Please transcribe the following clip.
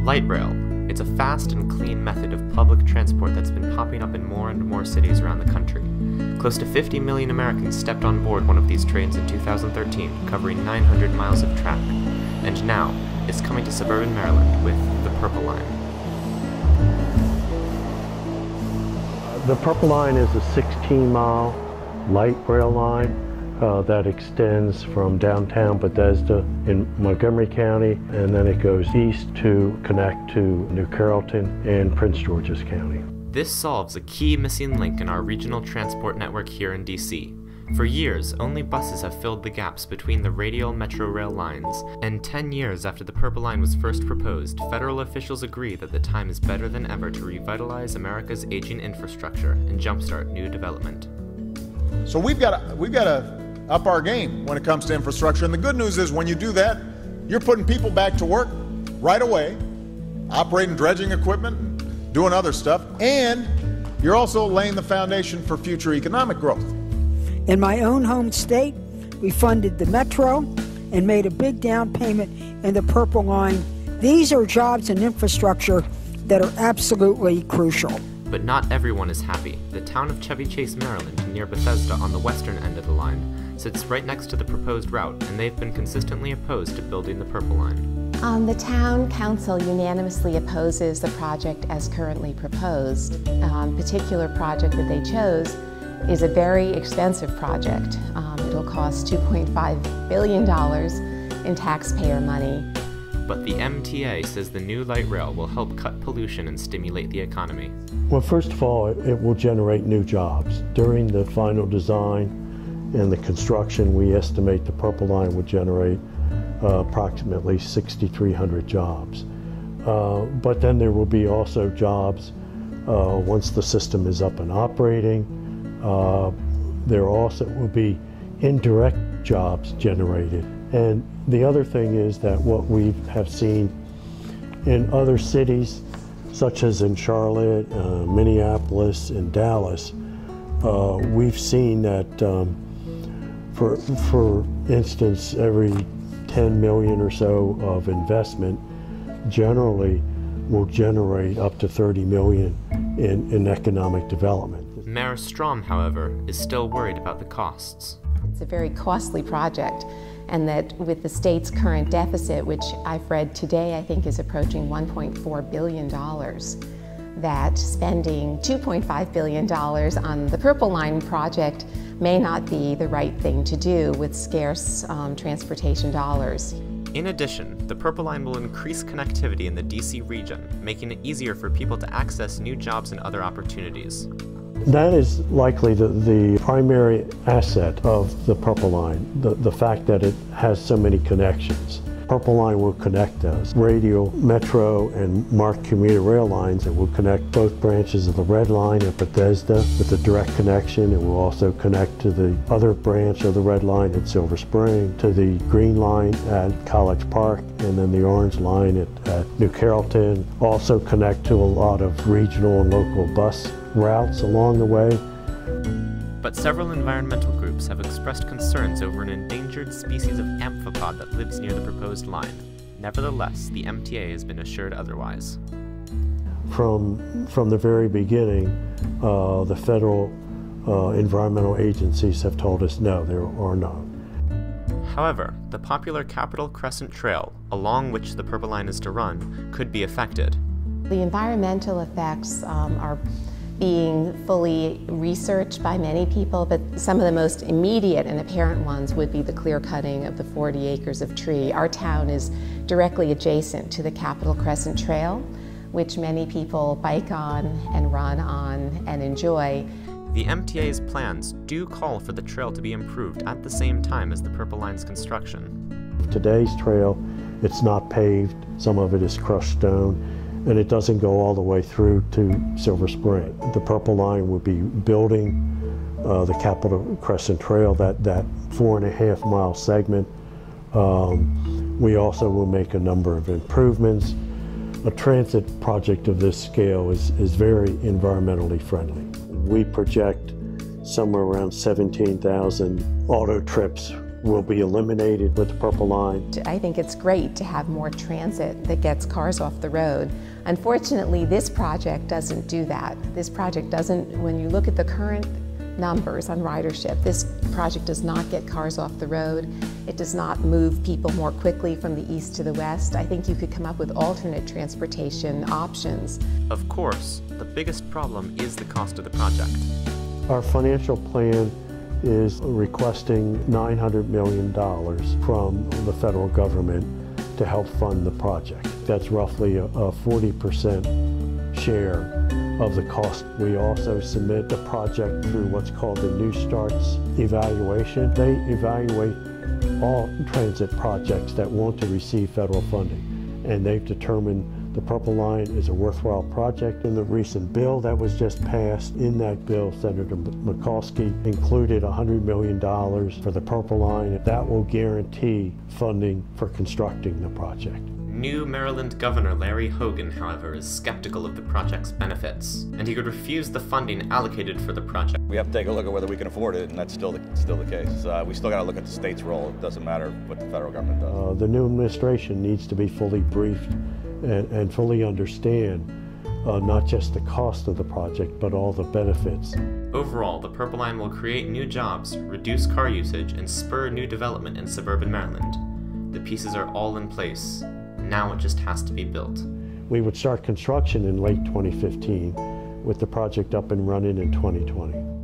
Light rail. It's a fast and clean method of public transport that's been popping up in more and more cities around the country. Close to 50 million Americans stepped on board one of these trains in 2013, covering 900 miles of track. And now, it's coming to suburban Maryland with the Purple Line. The Purple Line is a 16-mile light rail line that extends from downtown Bethesda in Montgomery County, and then it goes east to connect to New Carrollton and Prince George's County. This solves a key missing link in our regional transport network here in DC. For years, only buses have filled the gaps between the radial metro rail lines, and 10 years after the Purple Line was first proposed, federal officials agree that the time is better than ever to revitalize America's aging infrastructure and jumpstart new development. So we've got to up our game when it comes to infrastructure, and the good news is when you do that, you're putting people back to work right away, operating dredging equipment, doing other stuff, and you're also laying the foundation for future economic growth. In my own home state, we funded the Metro and made a big down payment in the Purple Line. These are jobs and infrastructure that are absolutely crucial. But not everyone is happy. The town of Chevy Chase, Maryland, near Bethesda on the western end of the line, sits right next to the proposed route, and they've been consistently opposed to building the Purple Line. The town council unanimously opposes the project as currently proposed. Particular project that they chose is a very expensive project. It'll cost $2.5 billion in taxpayer money. But the MTA says the new light rail will help cut pollution and stimulate the economy. Well, first of all, it will generate new jobs. During the final design and the construction, we estimate the Purple Line would generate approximately 6,300 jobs. But then there will be also jobs once the system is up and operating. There also will be indirect jobs generated. And the other thing is that what we have seen in other cities, such as in Charlotte, Minneapolis, and Dallas, we've seen that, for instance, every 10 million or so of investment generally will generate up to 30 million in economic development. Mayor Strom, however, is still worried about the costs. It's a very costly project, and that with the state's current deficit, which I've read today I think is approaching $1.4 billion, that spending $2.5 billion on the Purple Line project may not be the right thing to do with scarce transportation dollars. In addition, the Purple Line will increase connectivity in the DC region, making it easier for people to access new jobs and other opportunities. That is likely the primary asset of the Purple Line, the fact that it has so many connections. Purple Line will connect us. Radial, Metro, and MARC commuter rail lines. It will connect both branches of the Red Line at Bethesda with a direct connection. It will also connect to the other branch of the Red Line at Silver Spring, to the Green Line at College Park, and then the Orange Line at New Carrollton. Also connect to a lot of regional and local bus routes along the way. But several environmental groups have expressed concerns over an endangered species of amphipod that lives near the proposed line. Nevertheless, the MTA has been assured otherwise. From the very beginning, the federal environmental agencies have told us no, there are none. However, the popular Capitol Crescent Trail, along which the Purple Line is to run, could be affected. The environmental effects are being fully researched by many people, but some of the most immediate and apparent ones would be the clear cutting of the 40 acres of tree. Our town is directly adjacent to the Capitol Crescent Trail, which many people bike on and run on and enjoy. The MTA's plans do call for the trail to be improved at the same time as the Purple Line's construction. Today's trail, it's not paved, some of it is crushed stone, and it doesn't go all the way through to Silver Spring. The Purple Line would be building the Capitol Crescent Trail, that 4.5 mile segment. We also will make a number of improvements. A transit project of this scale is very environmentally friendly. We project somewhere around 17,000 auto trips will be eliminated with the Purple Line. I think it's great to have more transit that gets cars off the road. Unfortunately, this project doesn't do that. This project doesn't, when you look at the current numbers on ridership, this project does not get cars off the road. It does not move people more quickly from the east to the west. I think you could come up with alternate transportation options. Of course, the biggest problem is the cost of the project. Our financial plan is requesting $900 million from the federal government to help fund the project. That's roughly a 40% share of the cost. We also submit the project through what's called the New Starts evaluation. They evaluate all transit projects that want to receive federal funding, and they've determined the Purple Line is a worthwhile project. In the recent bill that was just passed, in that bill, Senator Mikulski included $100 million for the Purple Line. That will guarantee funding for constructing the project. New Maryland Governor Larry Hogan, however, is skeptical of the project's benefits, and he could refuse the funding allocated for the project. We have to take a look at whether we can afford it, and that's still the case. We still got to look at the state's role. It doesn't matter what the federal government does. The new administration needs to be fully briefed and fully understand not just the cost of the project, but all the benefits. Overall, the Purple Line will create new jobs, reduce car usage, and spur new development in suburban Maryland. The pieces are all in place. Now it just has to be built. We would start construction in late 2015 with the project up and running in 2020.